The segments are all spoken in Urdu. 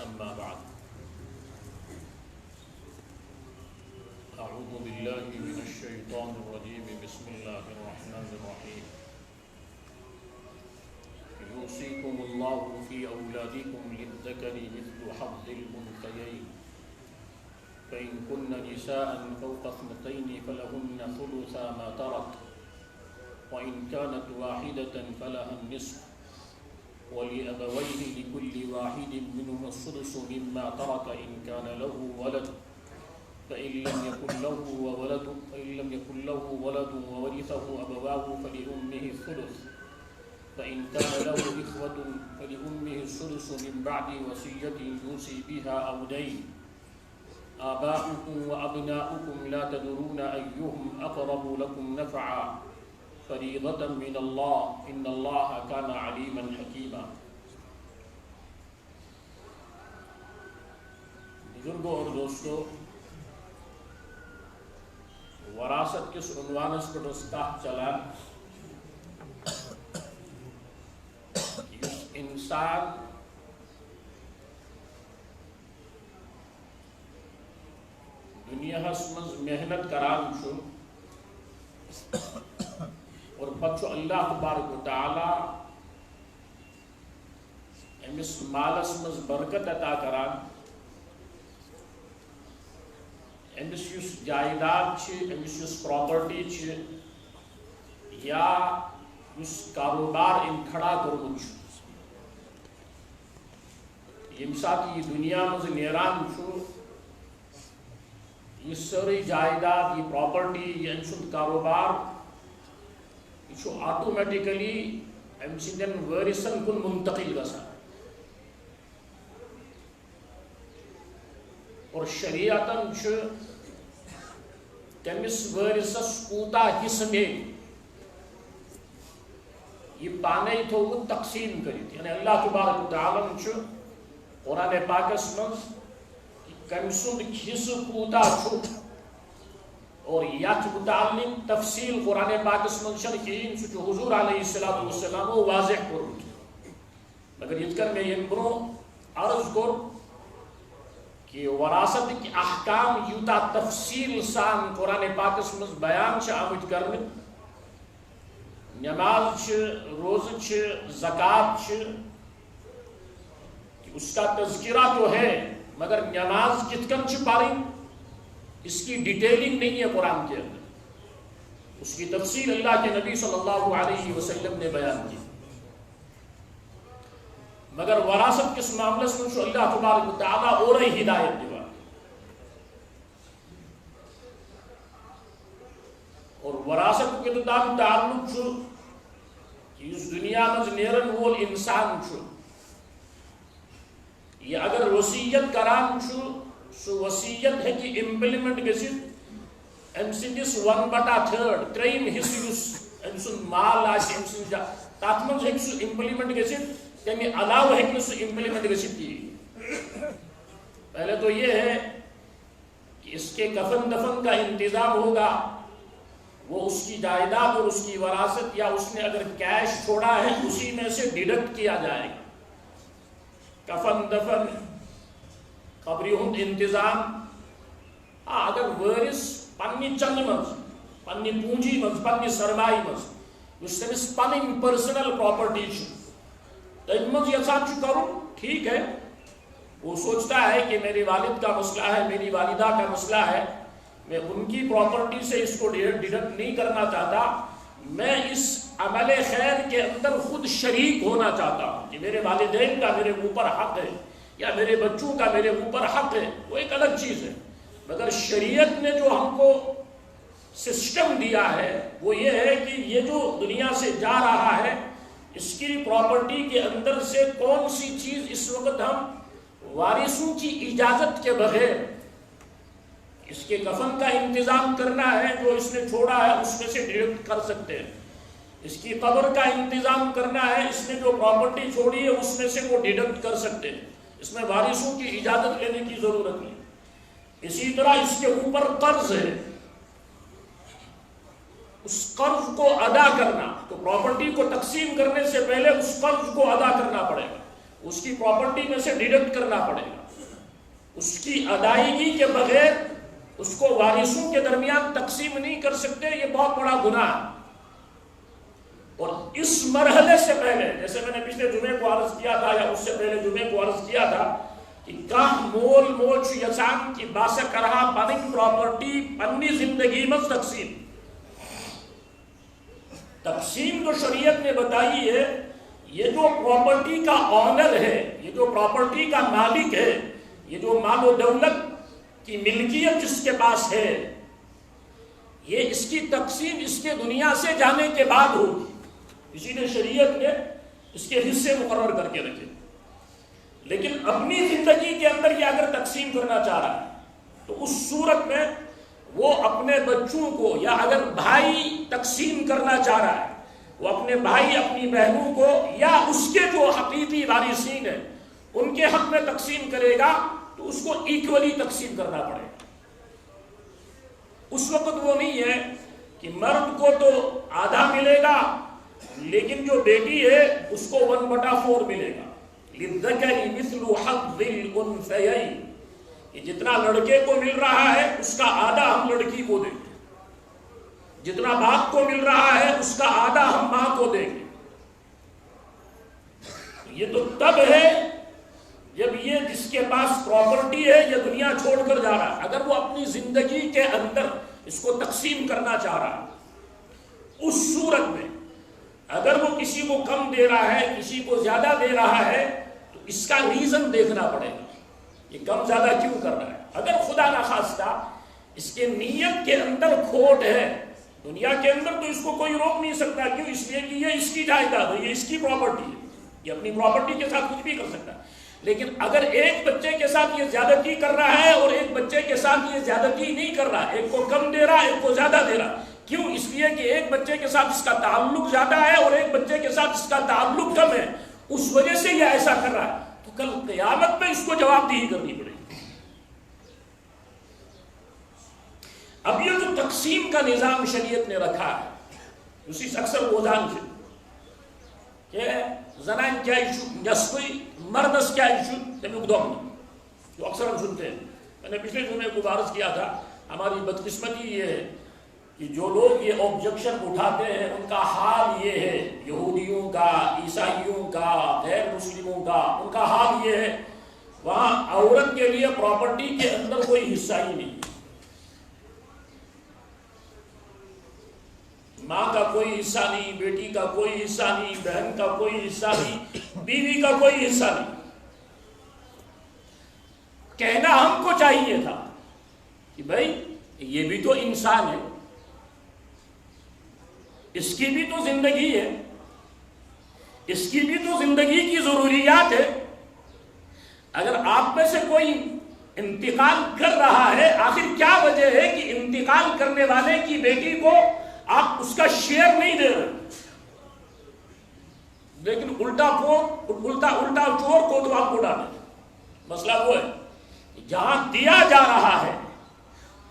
أما بعد أعوذ بالله من الشيطان الرجيم بسم الله الرحمن الرحيم يوصيكم الله في أولادكم للذكر مثل حظ الأنثيين فإن كن نساء فوق اثنتين فلهن ثلثا ما ترك وإن كانت واحدة فلها النصف ولأبويه لكل واحد منهما السدس مما ترك إن كان له ولد فإن لم يكن له ولد وورثه أبواه فلأمه الثلث فإن كان له إخوة فلأمه السدس من بعد وصية يوصي بها أو دين آباؤكم وأبناؤكم لا تدرون أيهم أقرب لكم نفعا فریضۃ من اللہ ان اللہ کان علیما حکیما۔ بزرگوں اور دوستو، وراثت کس عنوان اس پر استاح چلا یس انسان دنیا مز محنت کران چھو اور پتہ اللہ تبارک و تعالی امس مالس مز برکت عطا کران، امس یس جائیداد امس یس پراپرٹی یا یس کاروبار ام کھڑا کورمت یم سات یہ دنیا مز نیران یہ ساری جائیداد، یہ پراپرٹی، یہ ام سند کاروبار یہ آٹومیٹکلی ام سندین وارثن کن منتقل گژھان اور شریعتن تمس وارثس کوتا حصہ مل یہ پانے تھوت تقسیم کرت، یعنی اللہ تبارک و تعالی قرآن پاکس مز کم سند حصہ کوتا اور یت متعلق تفصیل قرآن پاکس من کہین سہ حضور علیہ السلام واضح کورمت، مگر یت کر میں یم برو عرض کور کہ وراثت کی احکام یوتا تفصیل سان قرآن پاکس من بیان آمت کرنے، نماز روز زکوٰۃ اس کا تذکرہ تو ہے، مگر نماز کتکن پڑھیں اس کی ڈیٹیلنگ نہیں ہے قرآن کے اندر، اس کی تفصیل اللہ کے نبی صلی اللہ علیہ وسلم نے بیان کی، مگر وراثت کس معاملے سے اللہ تبارک و تعالیٰ اور ہی ہدایت دیوا اور وراثت کے تعلق اس دنیا میں نیرن وول انسان یہ اگر وصیت کران سو وصیت ہے کہ امپلیمنٹ گژھت ام سندس 1/3 تریم حصہ ام سن مال آس ام سن تات من ہیک سو امپلیمنٹ گژھت تمہیں علاوہ ہیک سو امپلیمنٹ گژھت پہلے تو یہ ہے کہ اس کے کفن دفن کا انتظام ہوگا، وہ اس کی جائیداد اور اس کی وراثت یا اس نے اگر کیش چھوڑا ہے اسی میں سے ڈیڈکٹ کیا جائے گا، کفن دفن قبری ہند انتظام۔ اگر وارث پنی چند مز پنی پونجی مز پنی سرمائی مز اس تمس پن پرسنل پراپرٹی تم مز یژھان کرن ٹھیک ہے، وہ سوچتا ہے کہ میرے والد کا مسئلہ ہے، میری والدہ کا مسئلہ ہے، میں ان کی پراپرٹی سے اس کو ڈیڈکٹ نہیں کرنا چاہتا، میں اس عمل خیر کے اندر خود شریک ہونا چاہتا ہوں کہ میرے والدین کا میرے اوپر حق ہے یا میرے بچوں کا میرے اوپر حق ہے، وہ ایک الگ چیز ہے، مگر شریعت نے جو ہم کو سسٹم دیا ہے وہ یہ ہے کہ یہ جو دنیا سے جا رہا ہے اس کی پراپرٹی کے اندر سے کون سی چیز اس وقت ہم وارثوں کی اجازت کے بغیر اس کے کفن کا انتظام کرنا ہے، جو اس نے چھوڑا ہے اس میں سے ڈیڈکٹ کر سکتے ہیں، اس کی قبر کا انتظام کرنا ہے، اس نے جو پراپرٹی چھوڑی ہے اس میں سے وہ ڈیڈکٹ کر سکتے ہیں، اس میں وارثوں کی اجازت لینے کی ضرورت نہیں۔ اسی طرح اس کے اوپر قرض ہے، اس قرض کو ادا کرنا، تو پراپرٹی کو تقسیم کرنے سے پہلے اس قرض کو ادا کرنا پڑے گا، اس کی پراپرٹی میں سے ڈیڈکٹ کرنا پڑے گا. اس کی ادائیگی کے بغیر اس کو وارثوں کے درمیان تقسیم نہیں کر سکتے. یہ بہت بڑا گناہ ہے. اور اس مرحلے سے پہلے، جیسے میں نے پچھلے جمعے کو عرض کیا تھا یا اس سے پہلے جمعے کو عرض کیا تھا کہ کام مول موچ یسان کی باسہ کرہا پننگ پراپرٹی پنی زندگی میں تقسیم جو شریعت نے بتائی ہے، یہ جو پراپرٹی کا آنر ہے، یہ جو پراپرٹی کا مالک ہے، یہ جو مال و دولت کی ملکیت جس کے پاس ہے، یہ اس کی تقسیم اس کے دنیا سے جانے کے بعد ہوگی. اسی نے شریعت نے اس کے حصے مقرر کر کے رکھے. لیکن اپنی زندگی کے اندر یہ اگر تقسیم کرنا چاہ رہا ہے تو اس صورت میں وہ اپنے بچوں کو، یا اگر بھائی تقسیم کرنا چاہ رہا ہے، وہ اپنے بھائی اپنی بہنوں کو یا اس کے جو حقیقی وارثین ہیں ان کے حق میں تقسیم کرے گا تو اس کو ایکولی تقسیم کرنا پڑے گا. اس وقت وہ نہیں ہے کہ مرد کو تو آدھا ملے گا لیکن جو بیٹی ہے اس کو 1/4 ملے گا. لِلذَّكَرِ مِثْلُ حَظِّ الْأُنثَيَيْنِ، کہ جتنا لڑکے کو مل رہا ہے اس کا آدھا ہم لڑکی کو دیں گے، جتنا باپ کو مل رہا ہے اس کا آدھا ہم ماں کو دیں گے. یہ تو تب ہے جب یہ جس کے پاس پراپرٹی ہے یہ دنیا چھوڑ کر جا رہا ہے. اگر وہ اپنی زندگی کے اندر اس کو تقسیم کرنا چاہ رہا ہے، اس صورت میں اگر وہ کسی کو کم دے رہا ہے کسی کو زیادہ دے رہا ہے تو اس کا ریزن دیکھنا پڑے گا، یہ کم زیادہ کیوں کر رہا ہے. اگر خدا نخواستہ اس کے نیت کے اندر کھوٹ ہے، دنیا کے اندر تو اس کو کوئی روک نہیں سکتا. کیوں؟ اس لیے کہ یہ اس کی جائیداد ہے، یہ اس کی پراپرٹی ہے، یہ اپنی پراپرٹی کے ساتھ کچھ بھی کر سکتا ہے. لیکن اگر ایک بچے کے ساتھ یہ زیادتی کر رہا ہے اور ایک بچے کے ساتھ یہ زیادتی نہیں کر رہا، ایک کو کم دے رہا ایک کو زیادہ دے رہا، کیوں؟ اس لیے کہ ایک بچے کے ساتھ اس کا تعلق زیادہ ہے اور ایک بچے کے ساتھ اس کا تعلق کم ہے، اس وجہ سے یہ ایسا کر رہا ہے. تو کل قیامت میں اس کو جواب دہی کرنی پڑے گی. اب یہ جو تقسیم کا نظام شریعت نے رکھا ہے، اسی سے اکثر وزان سے کہ زنان کیا ایشو نسخی مردس کیا ایشو تمیک دوم، جو اکثر ہم سنتے ہیں. میں نے پچھلے جمعے کو عرض کیا تھا ہماری بدقسمتی یہ ہے کہ جو لوگ یہ آبجیکشن اٹھاتے ہیں ان کا حال یہ ہے، یہودیوں کا، عیسائیوں کا، غیر مسلموں کا، ان کا حال یہ ہے وہاں عورت کے لیے پراپرٹی کے اندر کوئی حصہ ہی نہیں. ماں کا کوئی حصہ نہیں، بیٹی کا کوئی حصہ نہیں، بہن کا کوئی حصہ نہیں، بیوی کا کوئی حصہ نہیں. کہنا ہم کو چاہیے تھا کہ بھائی یہ بھی تو انسان ہے، اس کی بھی تو زندگی ہے، اس کی بھی تو زندگی کی ضروریات ہے. اگر آپ میں سے کوئی انتقال کر رہا ہے، آخر کیا وجہ ہے کہ انتقال کرنے والے کی بیٹی کو آپ اس کا شیئر نہیں دے رہے، لیکن الٹا چور کو تو آپ کو ڈالیں. مسئلہ وہ ہے جہاں دیا جا رہا ہے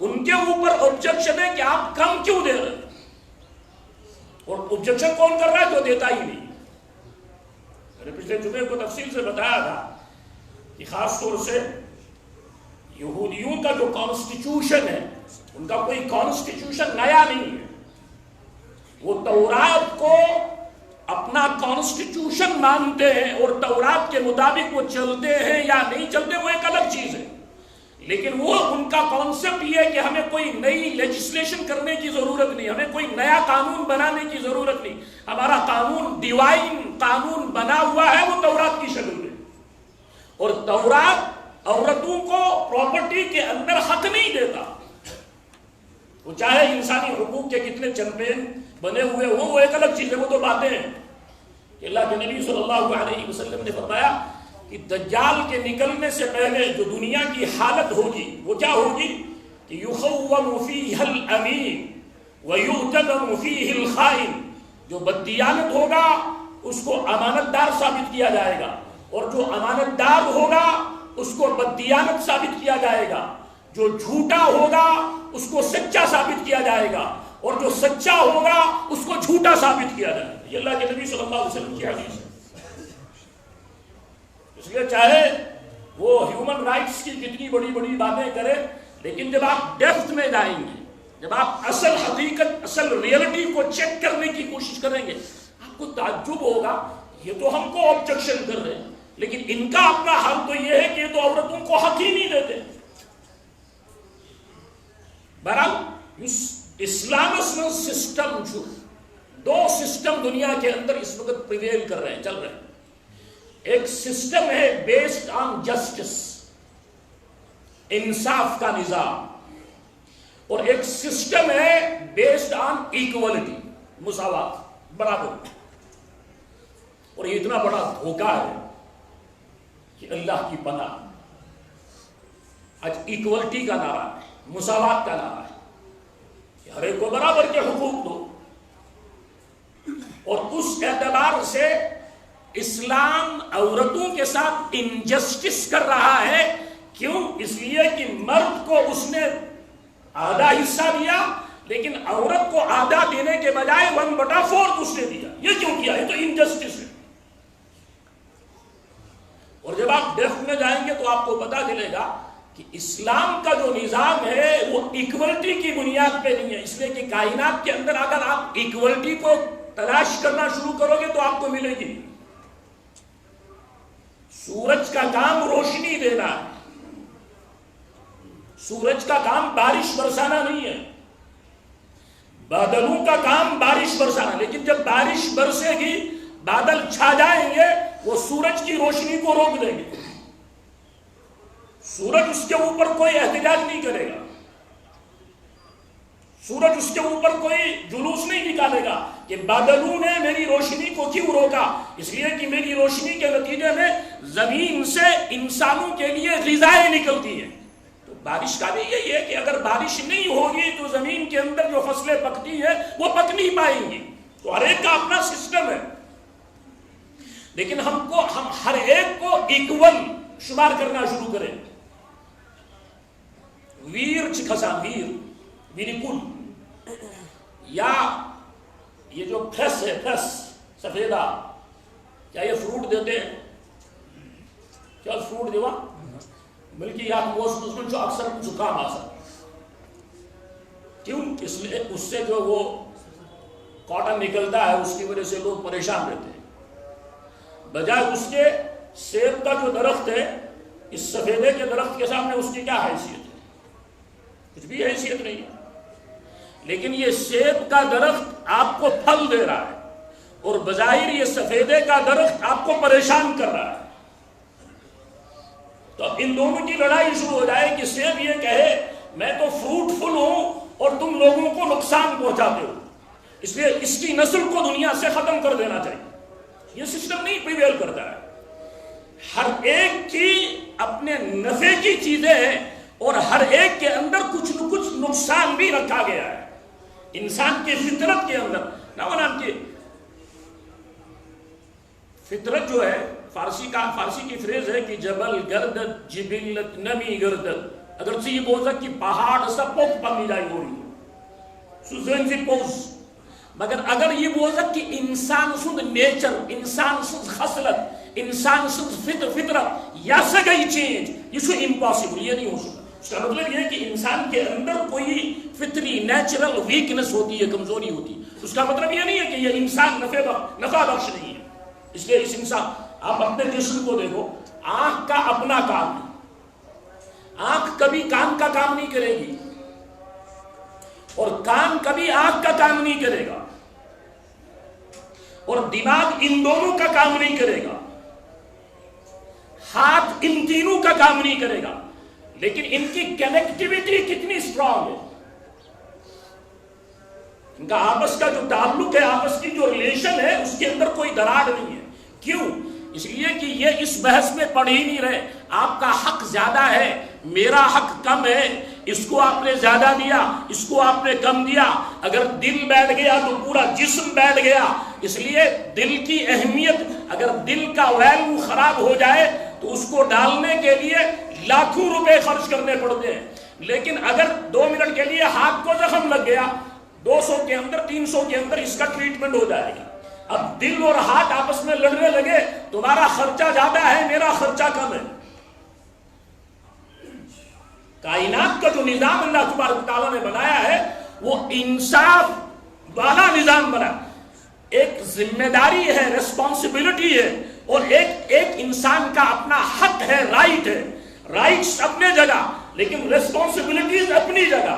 ان کے اوپر آبجیکشن ہے کہ آپ کم کیوں دے رہے ہیں. اور آبجیکشن کون کر رہا ہے؟ جو دیتا ہی نہیں. میں نے پچھلے جمعے کو تفصیل سے بتایا تھا کہ خاص طور سے یہودیوں کا جو کانسٹیٹیوشن ہے، ان کا کوئی کانسٹیٹیوشن نیا نہیں ہے. وہ تورات کو اپنا کانسٹیٹیوشن مانتے ہیں اور تورات کے مطابق وہ چلتے ہیں یا نہیں چلتے وہ ایک الگ چیز ہے. لیکن وہ ان کا کانسیپٹ یہ ہے کہ ہمیں کوئی نئی لیجسلیشن کرنے کی ضرورت نہیں، ہمیں کوئی نیا قانون بنانے کی ضرورت نہیں. ہمارا قانون ڈیوائن قانون بنا ہوا ہے، وہ تورات کی شکل میں. اور تورات عورتوں کو پراپرٹی کے اندر حق نہیں دیتا. وہ چاہے انسانی حقوق کے کتنے چیمپئن بنے ہوئے ہوں، وہ ایک الگ چیز ہے، وہ تو باتیں ہیں. کہ اللہ کے نبی صلی اللہ علیہ وسلم نے فرمایا کہ دجال کے نکلنے سے پہلے جو دنیا کی حالت ہوگی وہ کیا ہوگی کہ یخوّم فیہ الامین ویؤتمن فیہ الخائن. جو بددیانت ہوگا اس کو امانت دار ثابت کیا جائے گا، اور جو امانت دار ہوگا اس کو بددیانت ثابت کیا جائے گا. جو جھوٹا ہوگا اس کو سچا ثابت کیا جائے گا، اور جو سچا ہوگا اس کو جھوٹا ثابت کیا جائے گا. یہ اللہ کے نبی صلی اللہ علیہ وسلم کی حدیث ہے. اس لیے چاہے وہ ہیومن رائٹس کی کتنی بڑی بڑی باتیں کرے، لیکن جب آپ ڈیپتھ میں جائیں گے، جب آپ اصل حقیقت، اصل ریئلٹی کو چیک کرنے کی کوشش کریں گے، آپ کو تعجب ہوگا یہ تو ہم کو آبجیکشن کر رہے ہیں، لیکن ان کا اپنا حل تو یہ ہے کہ یہ تو عورتوں کو حق ہی نہیں دیتے۔ بہرحال اسلامس سسٹم جو دو سسٹم دنیا کے اندر اس وقت پریویل کر رہے ہیں، چل رہے ہیں۔ ایک سسٹم ہے بیسڈ آن جسٹس، انصاف کا نظام، اور ایک سسٹم ہے بیسڈ آن ایکوالٹی، مساوات، برابر۔ اور یہ اتنا بڑا دھوکہ ہے کہ اللہ کی پناہ، آج ایکوالٹی کا نعرہ ہے، مساوات کا نعرہ ہے کہ ہر ایک کو برابر کے حقوق دو، اور اس اعتبار سے اسلام عورتوں کے ساتھ انجسٹس کر رہا ہے۔ کیوں؟ اس لیے کہ مرد کو اس نے آدھا حصہ دیا، لیکن عورت کو آدھا دینے کے بجائے 1/4 اس نے دیا۔ یہ کیوں کیا؟ یہ تو انجسٹس ہے۔ اور جب آپ ڈیپتھ میں جائیں گے تو آپ کو پتا چلے گا کہ اسلام کا جو نظام ہے وہ ایکوالٹی کی بنیاد پہ نہیں ہے، اس لیے کہ کائنات کے اندر اگر آپ ایکوالٹی کو تلاش کرنا شروع کرو گے تو آپ کو ملے گی۔ سورج کا کام روشنی دینا ہے، سورج کا کام بارش برسانا نہیں ہے، بادلوں کا کام بارش برسانا، لیکن جب بارش برسے گی بادل چھا جائیں گے، وہ سورج کی روشنی کو روک دیں گے، سورج اس کے اوپر کوئی احتجاج نہیں کرے گا، سورج اس کے اوپر کوئی جلوس نہیں نکالے گا کہ بادلوں نے میری روشنی کو کیوں روکا، اس لیے کہ میری روشنی کے نتیجے میں زمین سے انسانوں کے لیے غذائیں نکلتی ہیں۔ تو بارش کا بھی یہی ہے کہ اگر بارش نہیں ہوگی تو زمین کے اندر جو فصلیں پکتی ہیں وہ پک نہیں پائیں گی۔ تو ہر ایک کا اپنا سسٹم ہے، لیکن ہم ہر ایک کو ایکول شمار کرنا شروع کریں۔ ویر چکھسا ویر ویریکل، یا یہ جو پھس ہے، پھس سفیدہ، کیا یہ فروٹ دیتے ہیں؟ کیا فروٹ دیوا بلکہ یا موسم اس میں جو اکثر زکام آ سکتا، کیوں؟ اس لیے اس سے جو وہ کاٹن نکلتا ہے اس کی وجہ سے لوگ پریشان رہتے ہیں، بجائے اس کے سیب کا جو درخت ہے، اس سفیدے کے درخت کے سامنے اس کی کیا حیثیت ہے؟ کچھ بھی حیثیت نہیں ہے۔ لیکن یہ سیب کا درخت آپ کو پھل دے رہا ہے، اور بظاہر یہ سفیدے کا درخت آپ کو پریشان کر رہا ہے۔ تو اب ان دونوں کی لڑائی شروع ہو جائے کہ سیب یہ کہے میں تو فروٹفل ہوں اور تم لوگوں کو نقصان پہنچاتے ہو، اس لیے اس کی نسل کو دنیا سے ختم کر دینا چاہیے۔ یہ سسٹم نہیں پریویل کرتا ہے، ہر ایک کی اپنے نفع کی چیزیں ہیں، اور ہر ایک کے اندر کچھ نہ کچھ نقصان بھی رکھا گیا ہے انسان کی فطرت کے اندر۔ نام کی فطرت جو ہے، فارسی کی فریز ہے کہ جبل گردت جبلت نمی گردت، اگرچہ یہ بوزا کہ پہاڑ سب پوک پمی جائی ہو رہی سوزن سی پوز، مگر اگر یہ بوزا کہ انسان سند نیچر، انسان سند خصلت، انسان سند فطرت یا سگئی چینج، یہ سو امپاسبل، یہ نہیں ہو سکتا۔ اس کا مطلب یہ ہے کہ انسان کے اندر کوئی فطری نیچرل ویکنس ہوتی ہے، کمزوری ہوتی ہے، اس کا مطلب یہ نہیں ہے کہ یہ انسان نفع بخش نہیں ہے۔ اس لیے اس انسان، آپ اپنے جسم کو دیکھو، آنکھ کا اپنا کام ہے، آنکھ کبھی کان کا کام نہیں کرے گی، اور کان کبھی آنکھ کا کام نہیں کرے گا، اور دماغ ان دونوں کا کام نہیں کرے گا، ہاتھ ان تینوں کا کام نہیں کرے گا، لیکن ان کی کنیکٹیویٹی کتنی اسٹرانگ ہے، ان کا آپس کا جو تعلق ہے، آپس کی جو ریلیشن ہے، اس کے اندر کوئی دراڑ نہیں ہے۔ کیوں؟ اس لیے کہ یہ اس بحث میں پڑھ ہی نہیں رہے، آپ کا حق زیادہ ہے، میرا حق کم ہے، اس کو آپ نے زیادہ دیا، اس کو آپ نے کم دیا، اگر دل بیٹھ گیا تو پورا جسم بیٹھ گیا۔ اس لیے دل کی اہمیت، اگر دل کا ویلیو خراب ہو جائے تو اس کو ڈالنے کے لیے لاکھوں روپے خرچ کرنے پڑتے ہیں، لیکن اگر 2 منٹ کے لیے ہاتھ کو زخم لگ گیا، 200 کے اندر 300 کے اندر اس کا ٹریٹمنٹ ہو جائے گا۔ اب دل اور ہاتھ آپس میں لڑنے لگے، تمہارا خرچہ زیادہ ہے، میرا خرچہ کم ہے۔ کائنات کا جو نظام اللہ تبارک و تعالیٰ نے بنایا ہے وہ انصاف والا نظام بنا، ایک ذمہ داری ہے، ریسپانسبلٹی ہے، اور ایک انسان کا اپنا حق ہے، رائٹ ہے، رائٹس اپنے جگہ لیکن ریسپانسبلٹیز اپنی جگہ۔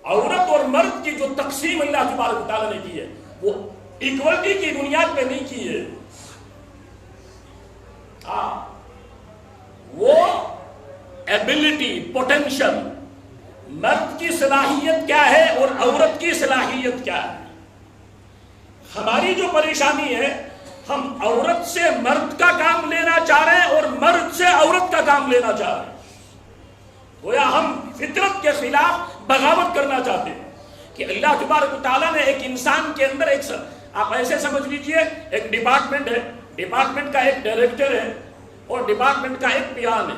عورت اور مرد کی جو تقسیم اللہ تبارک و تعالیٰ نے کی ہے وہ ایکوالٹی کی بنیاد پہ نہیں کی ہے، وہ ایبلٹی، پوٹینشل، مرد کی صلاحیت کیا ہے اور عورت کی صلاحیت کیا ہے۔ ہماری جو پریشانی ہے، ہم عورت سے مرد کا کام لینا چاہ رہے ہیں اور مرد سے عورت کا کام لینا چاہ رہے ہیں، گویا ہم فطرت کے خلاف بغاوت کرنا چاہتے ہیں کہ اللہ تبارک و تعالیٰ نے ایک انسان کے اندر آپ ایسے سمجھ لیجئے ایک ڈپارٹمنٹ ہے، ڈپارٹمنٹ کا ایک ڈائریکٹر ہے اور ڈپارٹمنٹ کا ایک پیان ہے۔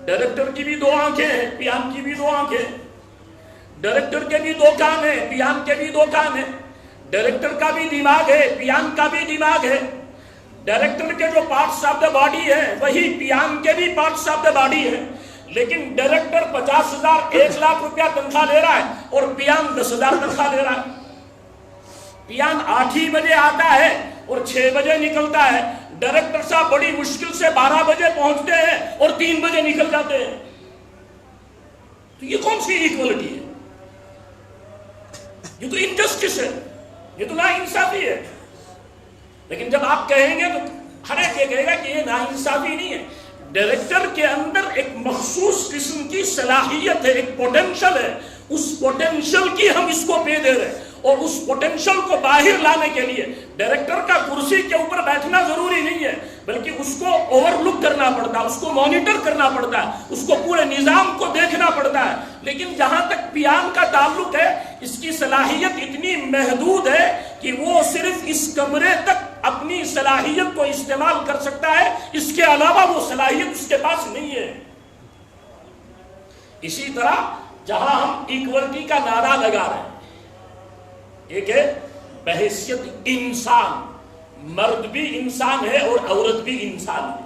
ڈائریکٹر کی بھی دو آنکھیں ہیں، پیان کی بھی دو آنکھیں، ڈائریکٹر کے بھی دو کان ہیں، پیان کے بھی دو کان ہیں، ڈائریکٹر کا بھی دماغ ہے، پیان کا بھی دماغ ہے، ڈائریکٹر کے جو پارٹس آف دا باڈی ہیں وہی پیان کے بھی پارٹس آف دا باڈی ہے، لیکن ڈائریکٹر 50,000 1,00,000 روپیہ تنخواہ لے رہا ہے اور پیان 10,000 تنخواہ لے رہا ہے۔ پیان 8 ہی بجے آتا ہے اور 6 بجے نکلتا ہے، ڈائریکٹر صاحب بڑی مشکل سے 12 بجے پہنچتے ہیں اور 3 بجے نکل جاتے ہیں۔ تو یہ کون سی ایکوالٹی ہے؟ یہ تو انجسٹس ہے، یہ تو ناانصافی ہے۔ لیکن جب آپ کہیں گے تو ہر ایک یہ کہے گا کہ یہ ناانصافی نہیں ہے، ڈائریکٹر کے اندر ایک مخصوص قسم کی صلاحیت ہے، ایک پوٹینشل ہے، اس پوٹینشل کی ہم اس کو پے دے رہے ہیں، اور اس پوٹینشل کو باہر لانے کے لیے ڈائریکٹر کا کرسی کے اوپر بیٹھنا ضروری نہیں ہے، بلکہ اس کو اوور لک کرنا پڑتا ہے، اس کو مانیٹر کرنا پڑتا ہے، اس کو پورے نظام کو دیکھنا پڑتا ہے۔ لیکن جہاں تک پیان کا تعلق ہے، اس کی صلاحیت اتنی محدود ہے کہ وہ صرف اس کمرے تک اپنی صلاحیت کو استعمال کر سکتا ہے، اس کے علاوہ وہ صلاحیت اس کے پاس نہیں ہے۔ اسی طرح جہاں ہم ایکوالٹی کا نعرہ لگا رہے ہیں، ایک ہے بحیثیت انسان، مرد بھی انسان ہے اور عورت بھی انسان ہے،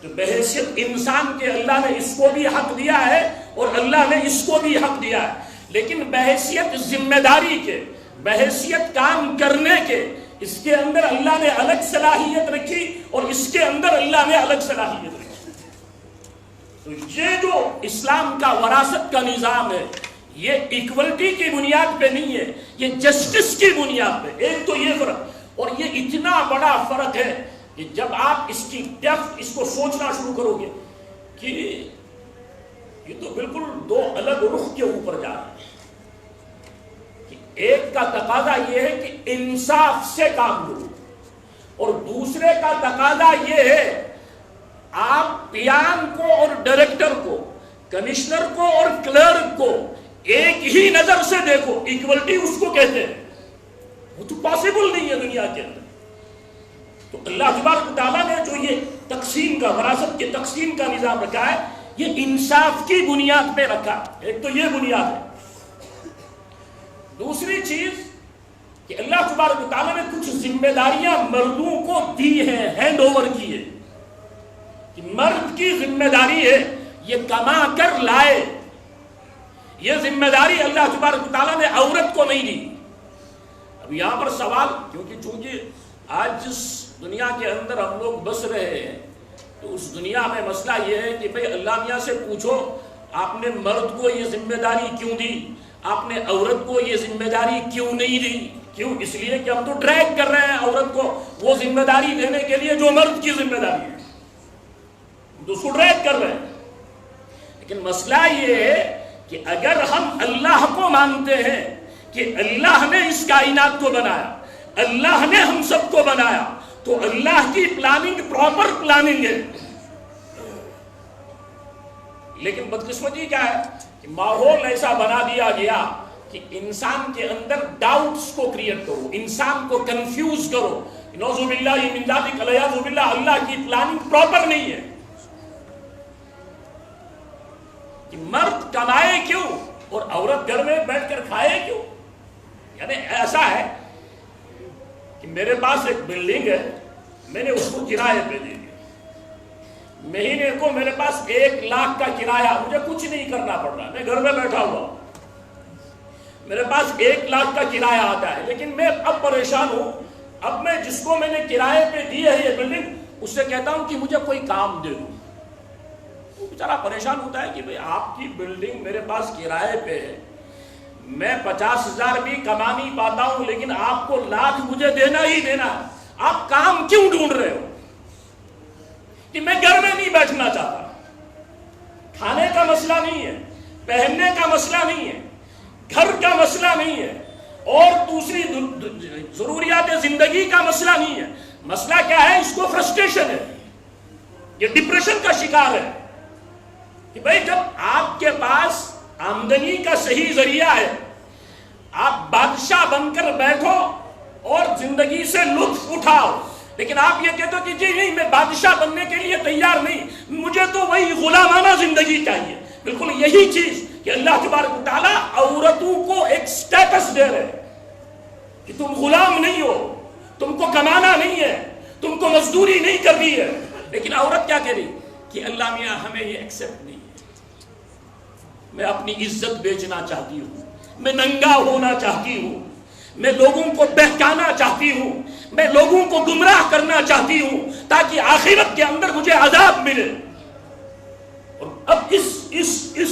تو بحیثیت انسان کے اللہ نے اس کو بھی حق دیا ہے اور اللہ نے اس کو بھی حق دیا ہے، لیکن بحیثیت ذمہ داری کے، بحیثیت کام کرنے کے، اس کے اندر اللہ نے الگ صلاحیت رکھی اور اس کے اندر اللہ نے الگ صلاحیت رکھی۔ تو یہ جو اسلام کا وراثت کا نظام ہے، یہ ایکوالٹی کی بنیاد پہ نہیں ہے، یہ جسٹس کی بنیاد پہ۔ ایک تو یہ فرق، اور یہ اتنا بڑا فرق ہے کہ جب آپ اس کی ڈیپتھ اس کو سوچنا شروع کرو گے کہ یہ تو بالکل دو الگ رخ کے اوپر جا رہے ہیں۔ ایک کا تقاضا یہ ہے کہ انصاف سے کام لو، اور دوسرے کا تقاضا یہ ہے آپ پیان کو اور ڈائریکٹر کو، کمشنر کو اور کلرک کو ایک ہی نظر سے دیکھو۔ ایکوالٹی اس کو کہتے ہیں، وہ تو پاسبل نہیں ہے دنیا کے اندر۔ تو اللہ تبارک و تعالیٰ نے جو یہ تقسیم کا، وراثت کے تقسیم کا نظام رکھا ہے، یہ انصاف کی بنیاد پہ رکھا۔ ایک تو یہ بنیاد ہے۔ دوسری چیز کہ اللہ تبارک و تعالیٰ نے کچھ ذمہ داریاں مردوں کو دی ہیں، ہینڈ اوور کی ہے، کہ مرد کی ذمہ داری ہے یہ کما کر لائے۔ یہ ذمہ داری اللہ تبارک و تعالیٰ نے عورت کو نہیں دی۔ اب یہاں پر سوال، چونکہ آج جس دنیا کے اندر ہم لوگ بس رہے ہیں، تو اس دنیا میں مسئلہ یہ ہے کہ بھئی اللہ میاں سے پوچھو آپ نے مرد کو یہ ذمہ داری کیوں دی، آپ نے عورت کو یہ ذمہ داری کیوں نہیں دی؟ کیوں؟ اس لیے کہ ہم تو ڈریگ کر رہے ہیں عورت کو وہ ذمہ داری دینے کے لیے جو مرد کی ذمہ داری ہے، تو اس کو ڈریگ کر رہے ہیں۔ لیکن مسئلہ یہ ہے کہ اگر ہم اللہ کو مانتے ہیں کہ اللہ نے اس کائنات کو بنایا، اللہ نے ہم سب کو بنایا، تو اللہ کی پلاننگ پراپر پلاننگ ہے۔ لیکن بدقسمتی کیا ہے کہ ماحول ایسا بنا دیا گیا کہ انسان کے اندر ڈاؤٹس کو کریٹ کرو، انسان کو کنفیوز کرو۔ نعوذ باللہ من ذالک، علیاذ باللہ، اللہ کی پلاننگ پراپر نہیں ہے کہ مرد کمائے کیوں اور عورت گھر میں بیٹھ کر کھائے کیوں؟ یعنی ایسا ہے کہ میرے پاس ایک بلڈنگ ہے، میں نے اس کو کرایے پہ دے دیا، مہینے کو میرے پاس 1 لاکھ کا کرایہ، مجھے کچھ نہیں کرنا پڑ رہا، میں گھر میں بیٹھا ہوا، میرے پاس 1 لاکھ کا کرایہ آتا ہے، لیکن میں اب پریشان ہوں. اب میں جس کو میں نے کرایے پہ دی ہے یہ بلڈنگ، اس سے کہتا ہوں کہ مجھے کوئی کام دے دو. وہ بیچارہ پریشان ہوتا ہے کہ بھئی آپ کی بلڈنگ میرے پاس کرایے پہ ہے، میں 50,000 بھی کما نہیں پاتا ہوں، لیکن آپ کو 1 لاکھ مجھے دینا ہی دینا ہے. آپ کام کیوں ڈھونڈ رہے ہو؟ کہ میں گھر میں نہیں بیٹھنا چاہتا. کھانے کا مسئلہ نہیں ہے، پہننے کا مسئلہ نہیں ہے، گھر کا مسئلہ نہیں ہے، اور دوسری ضروریات زندگی کا مسئلہ نہیں ہے. مسئلہ کیا ہے؟ اس کو فرسٹریشن ہے، یہ ڈپریشن کا شکار ہے کہ بھئی جب آپ کے پاس آمدنی کا صحیح ذریعہ ہے، آپ بادشاہ بن کر بیٹھو اور زندگی سے لطف اٹھاؤ، لیکن آپ یہ کہتے ہو کہ جی نہیں، میں بادشاہ بننے کے لیے تیار نہیں، مجھے تو وہی غلامانہ زندگی چاہیے. بالکل یہی چیز کہ اللہ تبارک و تعالیٰ عورتوں کو ایک سٹیٹس دے رہے کہ تم غلام نہیں ہو، تم کو کمانا نہیں ہے، تم کو مزدوری نہیں کرنی ہے. لیکن عورت کیا کہہ رہی کہ اللہ میاں ہمیں یہ ایکسپٹ نہیں ہے، میں اپنی عزت بیچنا چاہتی ہوں، میں ننگا ہونا چاہتی ہوں، میں لوگوں کو بہکانا چاہتی ہوں، میں لوگوں کو گمراہ کرنا چاہتی ہوں تاکہ آخرت کے اندر مجھے عذاب ملے. اور اب اس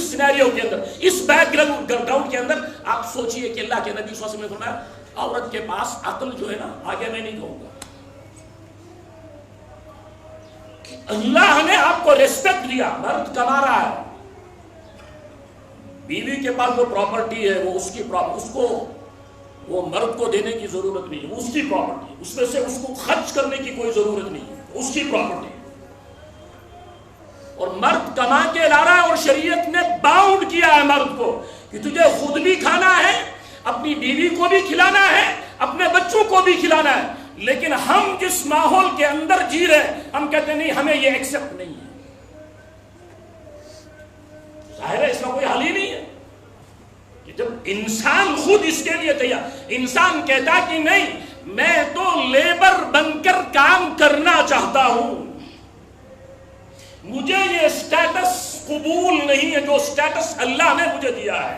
سینیریو کے اندر، اس بیک گراؤنڈ کے اندر آپ سوچئے کہ اللہ کے نبی صلی اللہ علیہ وسلم نے فرمایا عورت کے پاس عقل جو ہے نا، آگے میں نہیں کہوں گا، کہ اللہ نے آپ کو ریسپیکٹ دیا، مرد کما رہا ہے، بیوی کے پاس جو پراپرٹی ہے وہ اس کی اس کو وہ مرد کو دینے کی ضرورت نہیں ہے، وہ اس کی پراپرٹی، اس میں سے اس کو خرچ کرنے کی کوئی ضرورت نہیں ہے، اس کی پراپرٹی. اور مرد کما کے لا رہا ہے، اور شریعت نے باؤنڈ کیا ہے مرد کو کہ تجھے خود بھی کھانا ہے، اپنی بیوی کو بھی کھلانا ہے، اپنے بچوں کو بھی کھلانا ہے. لیکن ہم جس ماحول کے اندر جی رہے، ہم کہتے نہیں، ہمیں یہ ایکسپٹ نہیں ہے. ظاہر ہے اس کا کوئی حل ہی نہیں ہے کہ جب انسان خود اس کے لیے تیار، انسان کہتا کہ نہیں، میں تو لیبر بن کر کام کرنا چاہتا ہوں، مجھے یہ سٹیٹس قبول نہیں ہے جو سٹیٹس اللہ نے مجھے دیا ہے.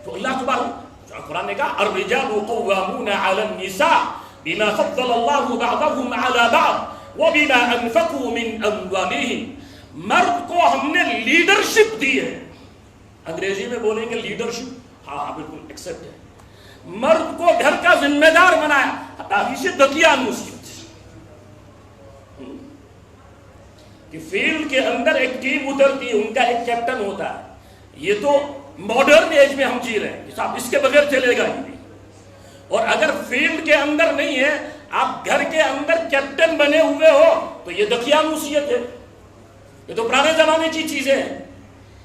تو اللہ تبارک قرآن نے کہا الرجال قوامون علی النساء بما فضل اللہ بعضهم علی بعض وبما انفقوا من اموالهم. مرد کو ہم نے لیڈرشپ دی ہے، انگریزی میں بولیں گے لیڈرشپ، ہاں بالکل ایکسپٹ ہے. مرد کو گھر کا ذمہ دار بنایا، کافی سے دقیانوسی کہ فیلڈ کے اندر ایک ٹیم اترتی ہے، ان کا ایک کیپٹن ہوتا ہے. یہ تو ماڈرن ایج میں ہم جی رہے ہیں کہ صاحب اس کے بغیر چلے گا ہی نہیں. اور اگر فیلڈ کے اندر نہیں ہے، آپ گھر کے اندر کیپٹن بنے ہوئے ہو، تو یہ دقیانوسیت ہے، یہ تو پرانے زمانے کی چیزیں ہیں.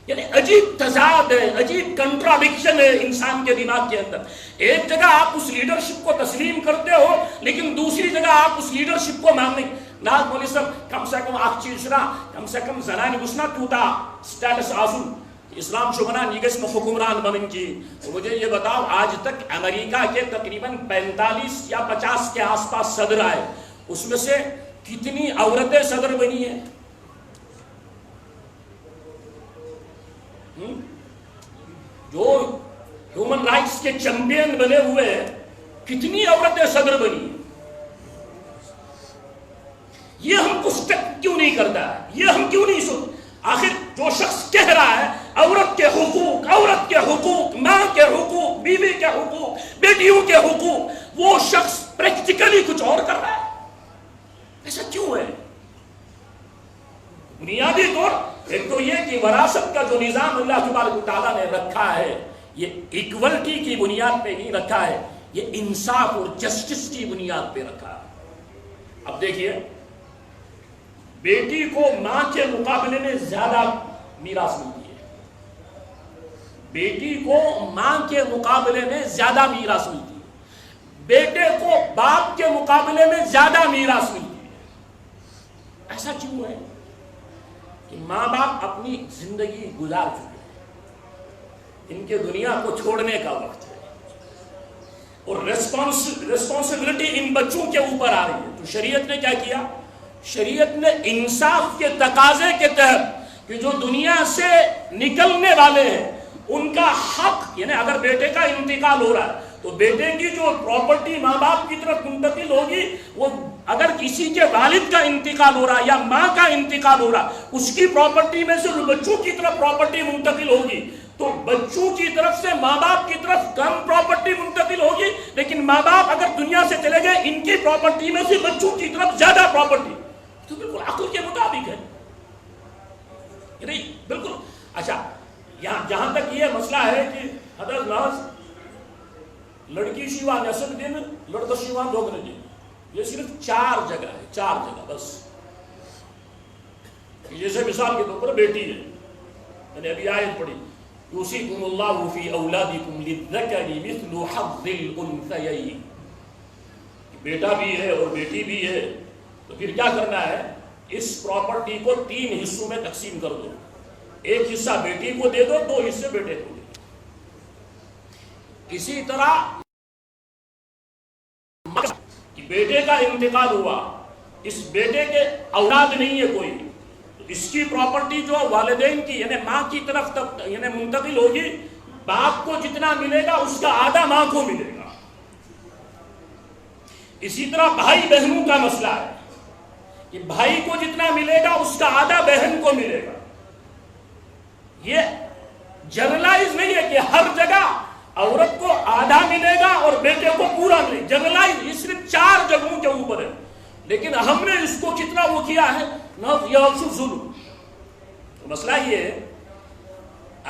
یعنی عجیب تضاد ہے، عجیب کنٹراڈکشن ہے انسان کے دماغ کے اندر. ایک جگہ آپ اس لیڈرشپ کو تسلیم کرتے ہو، لیکن دوسری جگہ آپ اس لیڈرشپ کو ماننے. ناز مولوی صاحب کم سے کم آپ چیزنا، کم سے کم زنان گسنا توتا سٹیٹس آسون اسلام شبنا نیگس میں حکمران بنن کی. تو مجھے یہ بتاؤ، آج تک امریکہ کے تقریباً 45 یا 50 کے آس پاس صدر آئے، اس میں سے کتنی عورتیں صدر بنی ہیں؟ جو ہیومن رائٹس کے چیمپئن بنے ہوئے ہیں، کتنی عورتیں صدر بنی ہیں؟ یہ ہم کو سٹیک کیوں نہیں کرتا ہے؟ یہ ہم کیوں نہیں سن؟ آخر جو شخص کہہ رہا ہے عورت کے حقوق، ماں کے حقوق، بیوی کے حقوق، بیٹیوں کے حقوق، وہ شخص پریکٹیکلی کچھ اور کر رہا ہے. ایسا کیوں ہے؟ بنیادی طور ایک تو یہ کہ وراثت کا جو نظام اللہ تبارک و تعالیٰ نے رکھا ہے، یہ ایکوالٹی کی بنیاد پہ نہیں رکھا ہے، یہ انصاف اور جسٹس کی بنیاد پہ رکھا ہے. اب دیکھیے، بیٹی کو ماں کے مقابلے میں زیادہ میراث ملتی ہے، بیٹی کو ماں کے مقابلے میں زیادہ میراث ملتی ہے، بیٹے کو باپ کے مقابلے میں زیادہ میراث ملتی ہے. ایسا کیوں ہے؟ کہ ماں باپ اپنی زندگی گزار چکے ہیں، ان کے دنیا کو چھوڑنے کا وقت ہے. اور ریسپانسبلٹی ان بچوں کے اوپر آ رہی ہے. تو شریعت نے کیا کیا؟ شریعت نے انصاف کے تقاضے کے تحت کہ جو دنیا سے نکلنے والے ہیں ان کا حق، یعنی اگر بیٹے کا انتقال ہو رہا ہے تو بیٹے کی جو پراپرٹی ماں باپ کی طرف منتقل ہوگی، وہ اگر کسی کے والد کا انتقال ہو رہا ہے یا ماں کا انتقال ہو رہا ہے اس کی پراپرٹی میں سے بچوں کی طرف پراپرٹی منتقل ہوگی. تو بچوں کی طرف سے ماں باپ کی طرف کم پراپرٹی منتقل ہوگی، لیکن ماں باپ اگر دنیا سے چلے گئے ان کی پراپرٹی میں سے بچوں کی طرف زیادہ پراپرٹی. تو بالکل عقل کے مطابق ہے، نہیں بالکل. اچھا، یہاں جہاں تک یہ مسئلہ ہے کہ حضرت ناز لڑکی شیوا نصب دن لڑکا شیوا دوگنے دن، یہ صرف 4 جگہ ہے، 4 جگہ بس. جیسے مثال کے طور پر بیٹی ہے، میں نے ابھی آیت پڑھی یوصیکم اللہ فی اولادکم للذکر مثل حظ الانثیین، بیٹا بھی ہے اور بیٹی بھی ہے. تو پھر کیا کرنا ہے؟ اس پراپرٹی کو 3 حصوں میں تقسیم کر دو. ایک حصہ بیٹی کو دے دو، 2 حصے بیٹے کو دے دو. اسی طرح کہ بیٹے کا انتقال ہوا، اس بیٹے کے اولاد نہیں ہے کوئی، تو اس کی پراپرٹی جو والدین کی یعنی ماں کی طرف یعنی منتقل ہوگی. باپ کو جتنا ملے گا اس کا آدھا ماں کو ملے گا. اسی طرح بھائی بہنوں کا مسئلہ ہے کہ بھائی کو جتنا ملے گا اس کا آدھا بہن کو ملے گا. یہ جنرلائز نہیں ہے کہ ہر جگہ عورت کو آدھا ملے گا اور بیٹے کو پورا ملے گا. جنرلائز یہ صرف 4 جگہوں کے اوپر ہے، لیکن ہم نے اس کو کتنا وہ کیا ہے ظلم. مسئلہ یہ ہے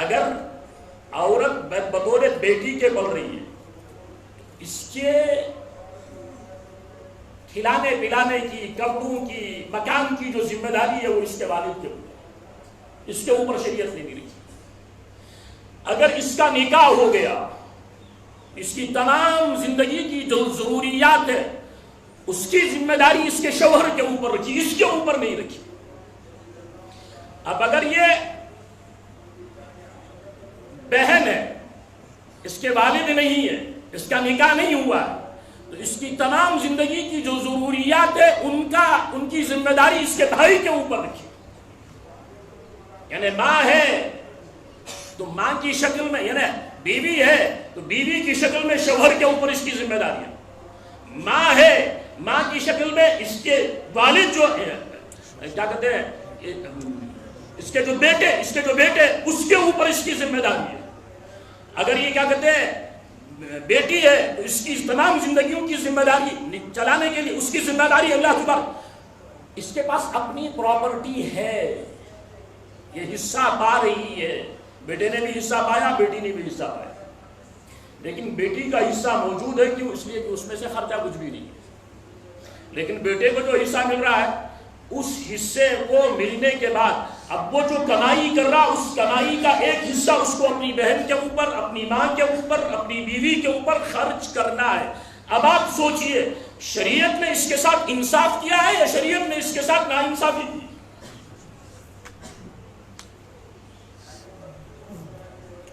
اگر عورت بطور بیٹی کے پل رہی ہے، اس کے کھلانے پلانے کی، کپڑوں کی، مکان کی جو ذمہ داری ہے وہ اس کے والد کے اوپر، اس کے اوپر شریعت نے نہیں رکھی. اگر اس کا نکاح ہو گیا، اس کی تمام زندگی کی جو ضروریات ہے اس کی ذمہ داری اس کے شوہر کے اوپر رکھی، اس کے اوپر نہیں رکھی. اب اگر یہ بہن ہے، اس کے والد نہیں ہے، اس کا نکاح نہیں ہوا ہے، تو اس کی تمام زندگی کی جو ضروریات ہے ان کی ذمہ داری اس کے بھائی کے اوپر رکھی. یعنی ماں ہے تو ماں کی شکل میں، یعنی بیوی ہے تو بیوی کی شکل میں شوہر کے اوپر اس کی ذمہ داری ہے. ماں ہے، ماں کی شکل میں اس کے والد جو کیا کہتے ہیں، اس کے جو بیٹے اس کے اوپر اس کی ذمہ داری ہے. اگر یہ کیا کہتے ہیں بیٹی ہے تو اس کی تمام زندگیوں کی ذمہ داری چلانے کے لیے اس کی ذمہ داری اللہ تعالیٰ. اس کے پاس اپنی پراپرٹی ہے، یہ حصہ پا رہی ہے. بیٹے نے بھی حصہ پایا، بیٹی نے بھی حصہ پایا، لیکن بیٹی کا حصہ موجود ہے کیوں؟ اس لیے کہ اس میں سے خرچہ کچھ بھی نہیں ہے. لیکن بیٹے کو جو حصہ مل رہا ہے اس حصے کو ملنے کے بعد اب وہ جو کمائی کر رہا اس کمائی کا ایک حصہ اس کو اپنی بہن کے اوپر، اپنی ماں کے اوپر، اپنی بیوی کے اوپر خرچ کرنا ہے. اب آپ سوچئے شریعت نے اس کے ساتھ انصاف کیا ہے یا شریعت نے اس کے ساتھ ناانصافی کی؟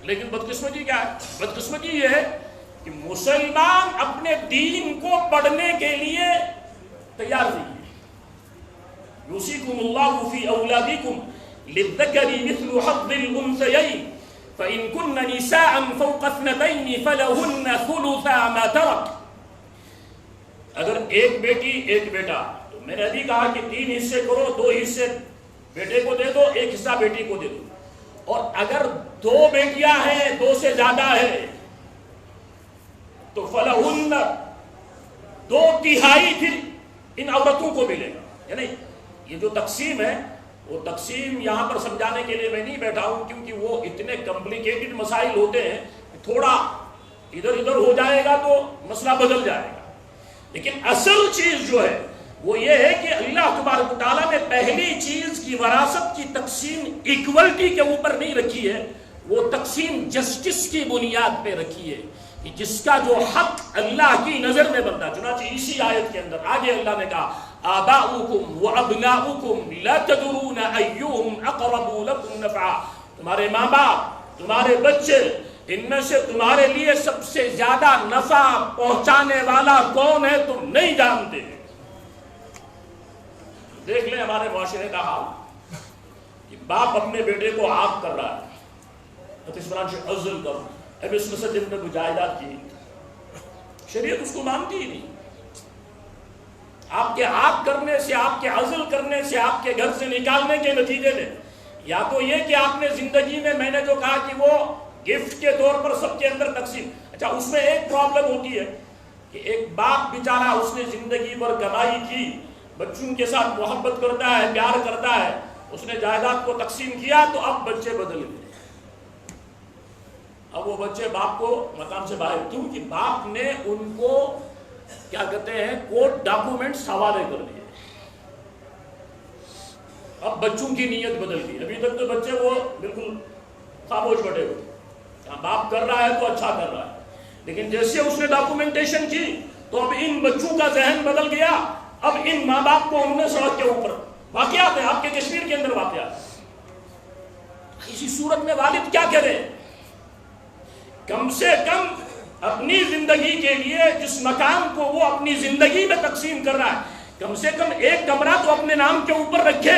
لیکن بدقسمتی کیا ہے؟ بدقسمتی یہ ہے کہ مسلمان اپنے دین کو پڑھنے کے لیے تیار نہیں ہے. یوصیکم اللہ فی اولادکم للذکر مثل حظ الانثیین فإن كن نساء فوق اثنتین فلہن ثلث ما ترک. اگر ایک بیٹی ایک بیٹا، تو میں نے ابھی کہا کہ 3 حصے کرو، 2 حصے بیٹے کو دے دو، 1 حصہ بیٹی کو دے دو. اور اگر 2 بیٹیاں ہیں، 2 سے زیادہ ہے تو فلہن 2/3 پھر ان عورتوں کو ملے گا. یعنی یہ جو تقسیم ہے وہ تقسیم یہاں پر سمجھانے کے لیے میں نہیں بیٹھا ہوں، کیونکہ وہ اتنے کمپلیکیٹڈ مسائل ہوتے ہیں کہ تھوڑا ادھر ادھر ہو جائے گا تو مسئلہ بدل جائے گا. لیکن اصل چیز جو ہے وہ یہ ہے کہ اللہ تبارک و تعالیٰ نے پہلی چیز کی وراثت کی تقسیم ایکولٹی کے اوپر نہیں رکھی ہے، وہ تقسیم جسٹس کی بنیاد پہ رکھی ہے کہ جس کا جو حق اللہ کی نظر میں بنتا. چنانچہ اسی آیت کے اندر آگے اللہ نے کہا آباؤکم وابناؤکم لا تدرون ایہم اقرب لکم نفعا. تمہارے ماں باپ، تمہارے بچے ان میں سے تمہارے لیے سب سے زیادہ نفع پہنچانے والا کون ہے تم نہیں جانتے. دیکھ لیں ہمارے معاشرے کا حال کہ باپ اپنے بیٹے کو آگ کر رہا ہے، اس طرح سے عزل کرو. اب اس میں سے جن نے مجاہدات کی شریعت اس کو مانتی ہی نہیں. آپ کے آگ کرنے سے، آپ کے عزل کرنے سے، آپ کے گھر سے نکالنے کے نتیجے میں یا تو یہ کہ آپ نے زندگی میں نے جو کہا کہ وہ گفٹ کے طور پر سب کے اندر تقسیم. اچھا، اس میں ایک پرابلم ہوتی ہے کہ ایک باپ بیچارہ اس نے زندگی پر کمائی کی، بچوں کے ساتھ محبت کرتا ہے، پیار کرتا ہے، اس نے جائیداد کو تقسیم کیا تو اب بچے بدل گئے. اب وہ بچے باپ کو مقام سے باہر، کیونکہ باپ نے ان کو کیا کہتے ہیں کورٹ ڈاکومنٹس حوالے کر دیے. اب بچوں کی نیت بدل گئی. ابھی تک تو بچے وہ بالکل خاموش بیٹھے ہوئے، باپ کر رہا ہے تو اچھا کر رہا ہے، لیکن جیسے اس نے ڈاکومنٹیشن کی تو اب ان بچوں کا ذہن بدل گیا. اب ان ماں باپ کو انہوں نے سڑک کے اوپر واقعات ہیں، آپ کے کشمیر کے اندر واقعات. اسی صورت میں والد کیا کرے؟ کم سے کم اپنی زندگی کے لیے جس مکان کو وہ اپنی زندگی میں تقسیم کر رہا ہے، کم سے کم ایک کمرہ تو اپنے نام کے اوپر رکھے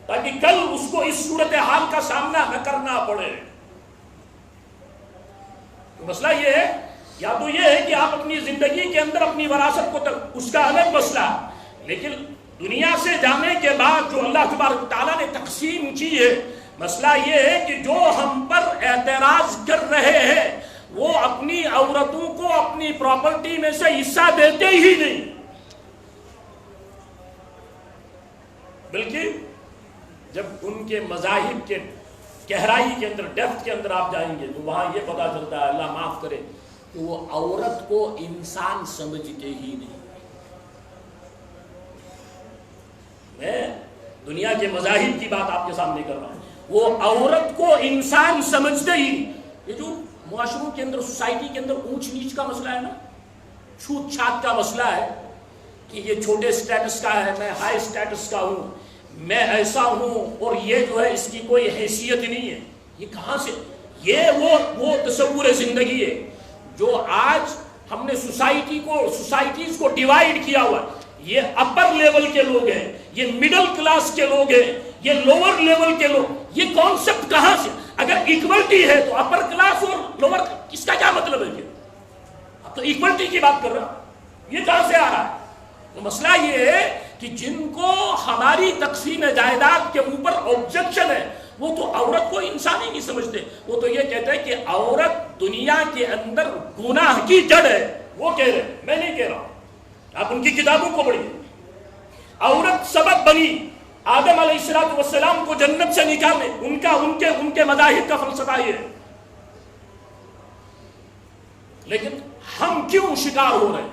تاکہ کل اس کو اس صورتحال کا سامنا نہ کرنا پڑے. تو مسئلہ یہ ہے، یا تو یہ ہے کہ آپ اپنی زندگی کے اندر اپنی وراثت کو اس کا الگ مسئلہ، لیکن دنیا سے جانے کے بعد جو اللہ تبارک تعالیٰ نے تقسیم کی ہے، مسئلہ یہ ہے کہ جو ہم پر اعتراض کر رہے ہیں وہ اپنی عورتوں کو اپنی پراپرٹی میں سے حصہ دیتے ہی نہیں، بلکہ جب ان کے مذاہب کے گہرائی کے اندر، ڈیپتھ کے اندر آپ جائیں گے تو وہاں یہ پتا چلتا ہے، اللہ معاف کرے، کہ وہ عورت کو انسان سمجھتے ہی نہیں. میں دنیا کے مذاہب کی بات آپ کے سامنے کر رہا ہوں. وہ عورت کو انسان سمجھتے ہی. یہ جو معاشروں کے اندر، سوسائٹی کے اندر اونچ نیچ کا مسئلہ ہے نا، چھوت چھات کا مسئلہ ہے کہ یہ چھوٹے سٹیٹس کا ہے، میں ہائی سٹیٹس کا ہوں، میں ایسا ہوں، اور یہ جو ہے اس کی کوئی حیثیت نہیں ہے. یہ کہاں سے؟ یہ وہ تصور زندگی ہے جو آج ہم نے سوسائٹیز کو ڈیوائیڈ کیا ہوا ہے. یہ اپر لیول کے لوگ ہیں، یہ مڈل کلاس کے لوگ ہیں، یہ لوور لیول کے لوگ. یہ کانسیپٹ کہاں سے؟ اگر ایکوالٹی ہے تو اپر کلاس اور لوور، اس کا کیا مطلب ہے؟ اب تو ایکوالٹی کی بات کر رہا ہوں، یہ کہاں سے آ رہا ہے؟ تو مسئلہ یہ ہے کہ جن کو ہماری تقسیم جائیداد کے اوپر آبجیکشن ہے وہ تو عورت کو انسان ہی نہیں سمجھتے. وہ تو یہ کہتے ہیں کہ عورت دنیا کے اندر گناہ کی جڑ ہے. وہ کہہ رہے ہیں، میں نہیں کہہ رہا ہوں، آپ ان کی کتابوں کو پڑھیے. عورت سبب بنی آدم علیہ السلام کو جنت سے نکالنے. ان کے مذاہب کا فلسفہ یہ ہے. لیکن ہم کیوں شکار ہو رہے ہیں؟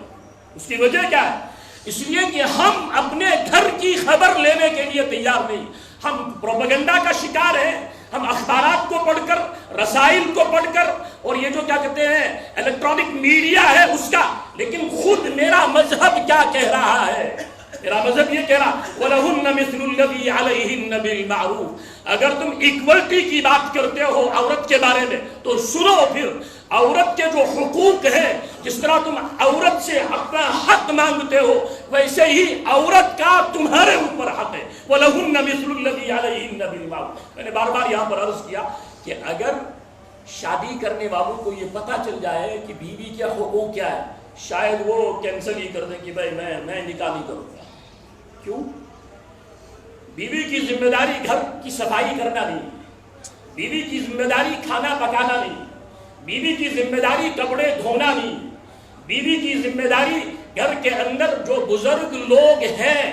اس کی وجہ کیا ہے؟ اس لیے کہ ہم اپنے گھر کی خبر لینے کے لیے تیار نہیں. ہم پروپیگنڈا کا شکار ہیں. ہم اخبارات کو پڑھ کر، رسائل کو پڑھ کر، اور یہ جو کیا کہتے ہیں الیکٹرانک میڈیا ہے اس کا. لیکن خود میرا مذہب کیا کہہ رہا ہے؟ میرا مذہب یہ کہہ رہا وَلَهُنَّ مِثْلُ الَّذِي عَلَيْهِنَّ بِالْمَعْرُوفِ. اگر تم ایکوالٹی کی بات کرتے ہو عورت کے بارے میں تو سنو پھر عورت کے جو حقوق ہیں، جس طرح تم عورت سے اپنا حق مانگتے ہو ویسے ہی عورت کا تمہارے اوپر حق ہے. وَلَهُنَّ مِثْلُ الَّذِي عَلَيْهِنَّ بِالْمَعْرُوفِ. میں نے بار بار یہاں پر عرض کیا کہ اگر شادی کرنے والوں کو یہ پتہ چل جائے کہ بیوی کے حقوق کیا ہے، شاید وہ کینسل ہی کر دیں کہ بھائی میں نکاح نہیں کروں گا. کیوں؟ بیوی کی ذمہ داری گھر کی صفائی کرنا نہیں، بیوی کی ذمہ داری کھانا پکانا نہیں، بیوی کی ذمہ داری کپڑے دھونا نہیں، بیوی کی ذمہ داری گھر کے اندر جو بزرگ لوگ ہیں،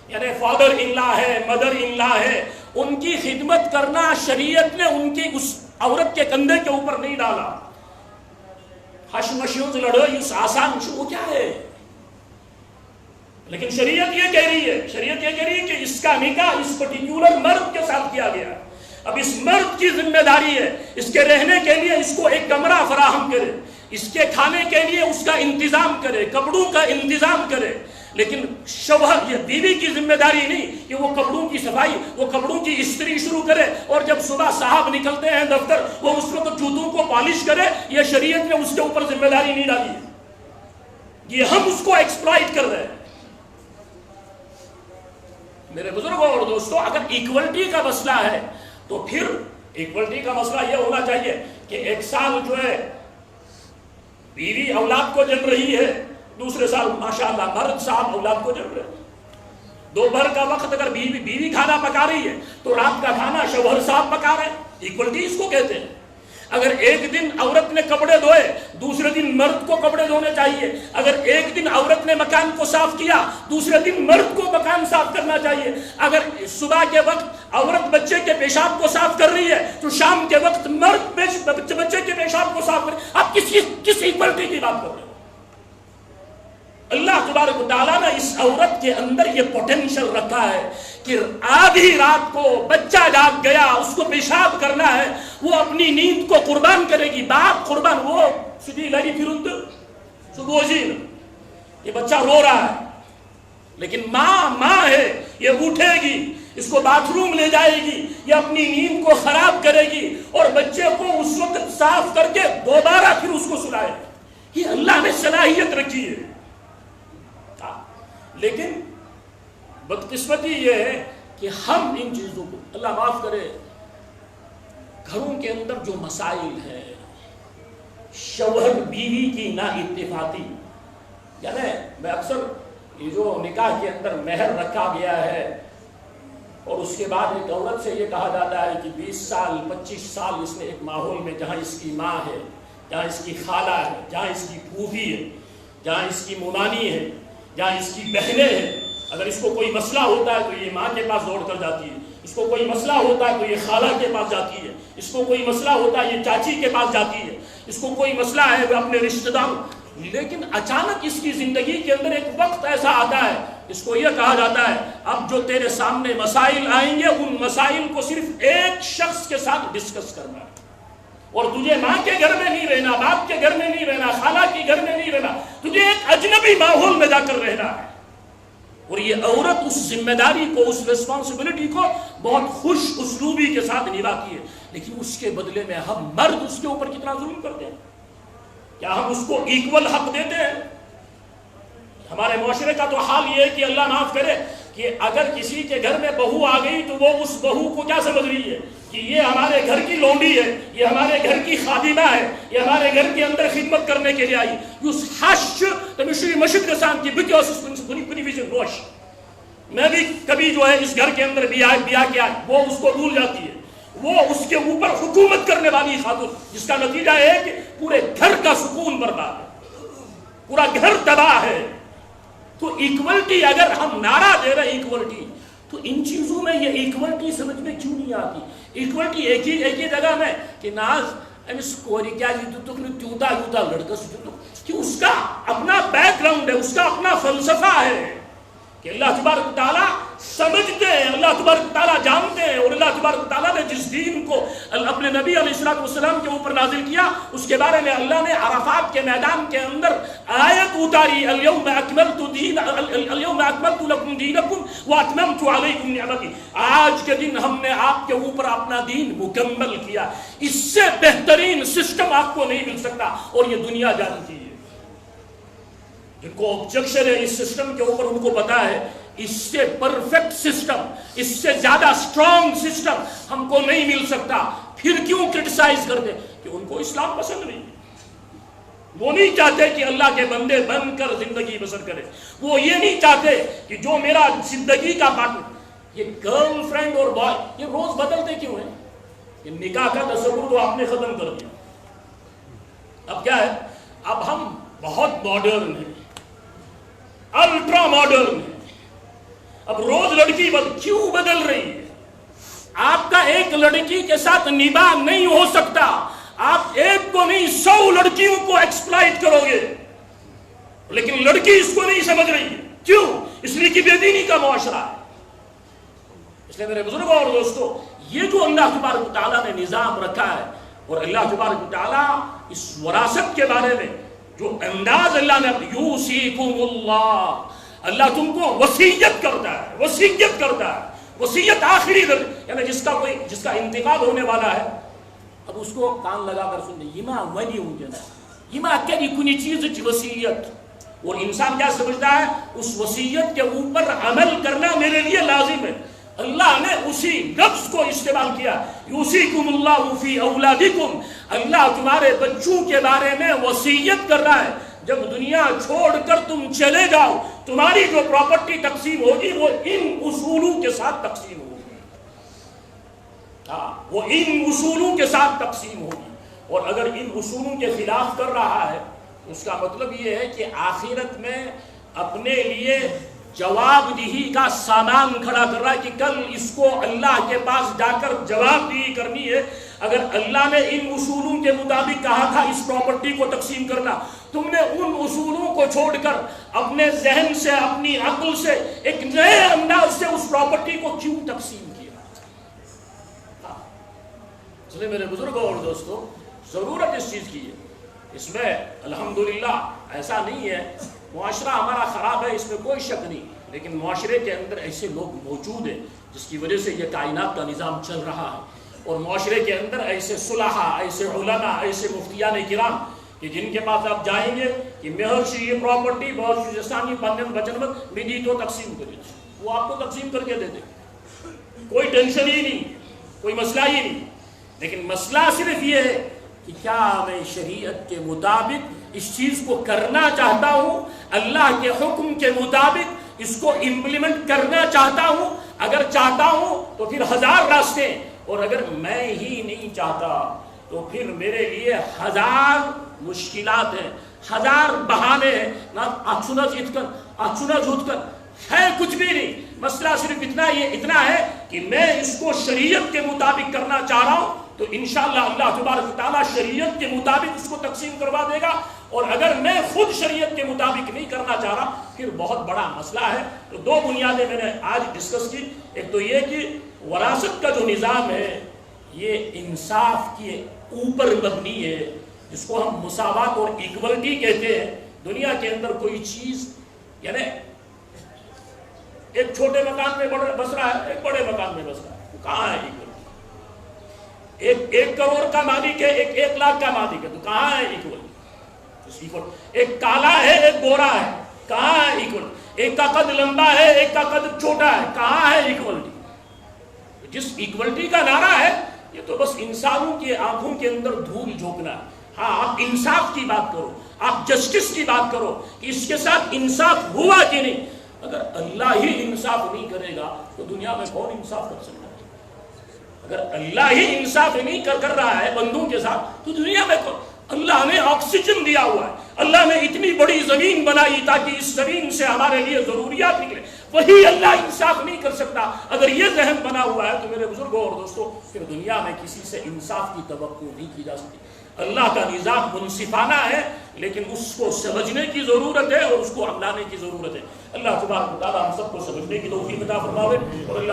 یعنی فادر ان لا ہے، مدر ان لا ہے، ان کی خدمت کرنا شریعت نے ان کی اس عورت کے کندھے کے اوپر نہیں ڈالا. ہشمشیوں سے لڑو اس آسان وہ کیا ہے؟ لیکن شریعت یہ کہہ رہی ہے کہ اس کا نکاح اس پرٹیکولر مرد کے ساتھ کیا گیا. اب اس مرد کی ذمہ داری ہے اس کے رہنے کے لیے اس کو ایک کمرہ فراہم کرے، اس کے کھانے کے لیے اس کا انتظام کرے، کپڑوں کا انتظام کرے. لیکن شوہر یہ بیوی کی ذمہ داری نہیں کہ وہ کپڑوں کی صفائی، وہ کپڑوں کی استری شروع کرے، اور جب صبح صاحب نکلتے ہیں دفتر وہ اس وقت جوتوں کو پالش کرے. یہ شریعت نے اس کے اوپر ذمہ داری نہیں ڈالی ہے، یہ ہم اس کو ایکسپلائٹ کر رہے ہیں. میرے بزرگوں اور دوستوں، اگر ایکوالٹی کا مسئلہ ہے تو پھر ایکوالٹی کا مسئلہ یہ ہونا چاہیے کہ ایک سال جو ہے بیوی اولاد کو جن رہی ہے، دوسرے سال ماشاءاللہ مرد صاحب اولاد کو جن رہے ہیں. دوپہر کا وقت اگر بیوی کھانا پکا رہی ہے تو رات کا کھانا شوہر صاحب پکا رہے ہیں. ایکوالٹی اس کو کہتے ہیں. اگر ایک دن عورت نے کپڑے دھوئے دوسرے دن مرد کو کپڑے دھونے چاہیے. اگر ایک دن عورت نے مکان کو صاف کیا دوسرے دن مرد کو مکان صاف کرنا چاہیے. اگر صبح کے وقت عورت بچے کے پیشاب کو صاف کر رہی ہے تو شام کے وقت مرد بچے کے پیشاب کو صاف کر. آپ کس ایکوالٹی کی بات کر رہے ہیں؟ اللہ تبارک و تعالیٰ نے اس عورت کے اندر یہ پوٹینشل رکھا ہے کہ آدھی رات کو بچہ جاگ گیا، اس کو پیشاب کرنا ہے، وہ اپنی نیند کو قربان کرے گی. باپ قربان، وہ سیدھی لگی پھر یہ بچہ رو رہا ہے، لیکن ماں ہے، یہ اٹھے گی، اس کو باتھ روم لے جائے گی، یہ اپنی نیند کو خراب کرے گی اور بچے کو اس وقت صاف کر کے دوبارہ پھر اس کو سلائے. یہ اللہ نے صلاحیت رکھی ہے. لیکن بدقسمتی یہ ہے کہ ہم ان چیزوں کو، اللہ معاف کرے، گھروں کے اندر جو مسائل ہیں، شوہر بیوی کی نا اتفاقی، یعنی میں اکثر یہ جو نکاح کے اندر مہر رکھا گیا ہے اور اس کے بعد ایک عورت سے یہ کہا جاتا ہے کہ 20 سال 25 سال اس نے ایک ماحول میں جہاں اس کی ماں ہے، جہاں اس کی خالہ ہے، جہاں اس کی پھوپھی ہے، جہاں اس کی ممانی ہے، جہاں اس کی بہنیں ہیں، اگر اس کو کوئی مسئلہ ہوتا ہے تو یہ ماں کے پاس دوڑ کر جاتی ہے، اس کو کوئی مسئلہ ہوتا ہے تو یہ خالہ کے پاس جاتی ہے، اس کو کوئی مسئلہ ہوتا ہے یہ چاچی کے پاس جاتی ہے، اس کو کوئی مسئلہ ہے وہ اپنے رشتہ دار. لیکن اچانک اس کی زندگی کے اندر ایک وقت ایسا آتا ہے، اس کو یہ کہا جاتا ہے اب جو تیرے سامنے مسائل آئیں گے ان مسائل کو صرف ایک شخص کے ساتھ ڈسکس کرنا ہے، اور تجھے ماں کے گھر میں نہیں رہنا، باپ کے گھر میں نہیں رہنا، خالہ کے گھر میں نہیں رہنا، تجھے ایک اجنبی ماحول میں جا کر رہنا ہے. اور یہ عورت اس ذمہ داری کو، اس ریسپانسبلٹی کو بہت خوش اسلوبی کے ساتھ نبھاتی ہے. لیکن اس کے بدلے میں ہم مرد اس کے اوپر کتنا ظلم کرتے ہیں؟ کیا ہم اس کو ایکول حق دیتے ہیں؟ ہمارے معاشرے کا تو حال یہ ہے کہ اللہ معاف کرے کہ اگر کسی کے گھر میں بہو آ گئی تو وہ اس بہو کو کیا سمجھ رہی ہے کہ یہ ہمارے گھر کی لونڈی ہے، یہ ہمارے گھر کی خادمہ ہے، یہ ہمارے گھر کے اندر خدمت کرنے کے لیے آئی. میں بھی کبھی جو ہے اس گھر کے اندر بیا کیا وہ اس کو بھول جاتی ہے، وہ اس کے اوپر حکومت کرنے والی خاتون، جس کا نتیجہ ہے کہ پورے گھر کا سکون برباد ہے، پورا گھر تباہ ہے. تو ایکوالٹی، اگر ہم نعرہ دے رہے ایکوالٹی، تو ان چیزوں میں یہ ایکوالٹی سمجھ میں کیوں نہیں آتی؟ ایکوالٹی ایک ہی جگہ میں کہ ناز امس کوری کیا تیوتا لڑکا کہ اس کا اپنا بیک گراؤنڈ ہے، اس کا اپنا فلسفہ ہے کہ اللہ تبارک تعالیٰ سمجھتے ہیں، اللہ تبارک تعالیٰ جانتے ہیں، اور اللہ تبارک تعالیٰ نے جس دین کو اپنے نبی علیہ السلام کے اوپر نازل کیا اس کے بارے میں اللہ نے عرفات کے میدان کے اندر آیت اتاری، اليوم اکملت لکم دینکم واتممت علیکم نعمتی، آج کے دن ہم نے آپ کے اوپر اپنا دین مکمل کیا. اس سے بہترین سسٹم آپ کو نہیں مل سکتا، اور یہ دنیا جانتی ہے. جن کو آبجیکشن ہے اس سسٹم کے اوپر ان کو پتا ہے اس سے پرفیکٹ سسٹم، اس سے زیادہ اسٹرانگ سسٹم ہم کو نہیں مل سکتا. پھر کیوں کرٹیسائز کرتے کہ ان کو اسلام پسند نہیں، وہ نہیں چاہتے کہ اللہ کے بندے بن کر زندگی بسر کرے، وہ یہ نہیں چاہتے کہ جو میرا زندگی کا پارٹنر، یہ گرل فرینڈ اور بوائے یہ روز بدلتے کیوں ہیں؟ یہ نکاح کا تصور تو آپ نے ختم کر دیا. اب کیا ہے؟ اب ہم بہت ماڈرن ہیں، الٹرا ماڈرن ہے. اب روز لڑکی کیوں بدل رہی ہے؟ آپ کا ایک لڑکی کے ساتھ نباہ نہیں ہو سکتا، آپ ایک کو نہیں 100 لڑکیوں کو ایکسپلائٹ کرو گے، لیکن لڑکی اس کو نہیں سمجھ رہی ہے. کیوں؟ اس لیے کہ بے دینی کا معاشرہ ہے. اس لیے میرے بزرگوں اور دوستوں، یہ جو اللہ تبارک تعالیٰ نے نظام رکھا ہے، اور اللہ تبارک تعالیٰ اس وراثت کے بارے میں جو انداز اللہ نے یوصیکم اللہ، اللہ تم کو وصیت کرتا ہے، وصیت کرتا ہے، وصیت آخری یعنی جس کا انتقال ہونے والا ہے، اب اس کو کان لگا کر سننے، یہ ماں ونی ونکس، یہ ماں کری کنی چیز کی وصیت، اور انسان کیا سمجھتا ہے اس وصیت کے اوپر عمل کرنا میرے لیے لازم ہے۔ اللہ نے اسی لفظ کو استعمال کیا، یوصیکم اللہ فی اولادکم، اللہ تمہارے بچوں کے بارے میں وصیت کر رہا ہے، جب دنیا چھوڑ کر تم چلے جاؤ تمہاری جو پراپرٹی تقسیم ہوگی وہ ان اصولوں کے ساتھ تقسیم ہوگی، وہ ان اصولوں کے ساتھ تقسیم ہوگی، اور اگر ان اصولوں کے خلاف کر رہا ہے اس کا مطلب یہ ہے کہ آخرت میں اپنے لیے جواب دہی کا سامان کھڑا کر رہا ہے کہ کل اس کو اللہ کے پاس جا کر جواب دہی کرنی ہے۔ اگر اللہ نے ان اصولوں کے مطابق کہا تھا اس پراپرٹی کو تقسیم کرنا، تم نے ان اصولوں کو چھوڑ کر اپنے ذہن سے، اپنی عقل سے، ایک نئے انداز سے اس پراپرٹی کو کیوں تقسیم کیا؟ اس لیے میرے بزرگوں اور دوستوں، ضرورت اس چیز کی ہے۔ اس میں الحمدللہ ایسا نہیں ہے معاشرہ ہمارا خراب ہے، اس میں کوئی شک نہیں، لیکن معاشرے کے اندر ایسے لوگ موجود ہیں جس کی وجہ سے یہ کائنات کا نظام چل رہا ہے، اور معاشرے کے اندر ایسے صلحاء، ایسے علماء، ایسے مفتیان کرام کہ جن کے پاس آپ جائیں گے کہ مہر یہ پراپرٹی بہت جسانی پندن بچن مدی تو تقسیم کرے، وہ آپ کو تقسیم کر کے دے دے، کوئی ٹینشن ہی نہیں، کوئی مسئلہ ہی نہیں۔ لیکن مسئلہ صرف یہ ہے کہ کیا میں شریعت کے مطابق اس چیز کو کرنا چاہتا ہوں، اللہ کے حکم کے مطابق اس کو امپلیمنٹ کرنا چاہتا ہوں؟ اگر چاہتا ہوں تو پھر ہزار راستے، اور اگر میں ہی نہیں چاہتا تو پھر میرے لیے ہزار مشکلات ہیں، ہزار بہانے ہیں، نہ اچھنا جیت کر اچھنا جھوٹ کر ہے، کچھ بھی نہیں۔ مسئلہ صرف اتنا ہے کہ میں اس کو شریعت کے مطابق کرنا چاہ رہا ہوں، تو انشاءاللہ اللہ تبارک و تعالیٰ شریعت کے مطابق اس کو تقسیم کروا دے گا، اور اگر میں خود شریعت کے مطابق نہیں کرنا چاہ رہا پھر بہت بڑا مسئلہ ہے۔ تو دو بنیادیں میں نے آج ڈسکس کی، ایک تو یہ کہ وراثت کا جو نظام ہے یہ انصاف کے اوپر مبنی ہے، جس کو ہم مساوات اور ایکوالٹی کہتے ہیں۔ دنیا کے اندر کوئی چیز یعنی ایک چھوٹے مکان میں بس رہا ہے، ایک بڑے مکان میں بس رہا ہے، کہاں ہے ایکوالٹی؟ ایک کروڑ کا مالک ہے، ایک لاکھ کا مالک ہے، تو کہاں ہے ایکوالٹی؟ ایک کالا ہے، ایک گورا ہے، کہاں ہے ایکوالٹی؟ ایک کا قد لمبا ہے، ایک کا قد چھوٹا ہے، کہاں ہے ایکوالٹی؟ جس ایکوالٹی کا نعرہ ہے یہ تو بس انسانوں کی آنکھوں کے اندر دھول جھونکنا ہے۔ ہاں، آپ انصاف کی بات کرو، آپ جسٹس کی بات کرو کہ اس کے ساتھ انصاف ہوا کہ نہیں۔ اگر اللہ ہی انصاف نہیں کرے گا تو دنیا میں کون انصاف کر سکتا ہے؟ اگر اللہ ہی انصاف نہیں کر رہا ہے بندوں کے ساتھ تو دنیا میں اللہ نے آکسیجن دیا ہوا ہے، اللہ نے اتنی بڑی زمین بنائی تاکہ اس زمین سے ہمارے لیے ضروریات نکلے، وہی اللہ انصاف نہیں کر سکتا۔ اگر یہ ذہن بنا ہوا ہے تو میرے بزرگوں اور دوستوں پھر دنیا میں کسی سے انصاف کی توقع نہیں کی جا سکتی۔ اللہ کا نظام منصفانہ ہے، لیکن اس کو سمجھنے کی ضرورت ہے اور اس کو اپنانے کی ضرورت ہے۔ اللہ تبارک و تعالیٰ ہم سب کو سمجھنے کی توفیق عطا فرماوے، اور اللہ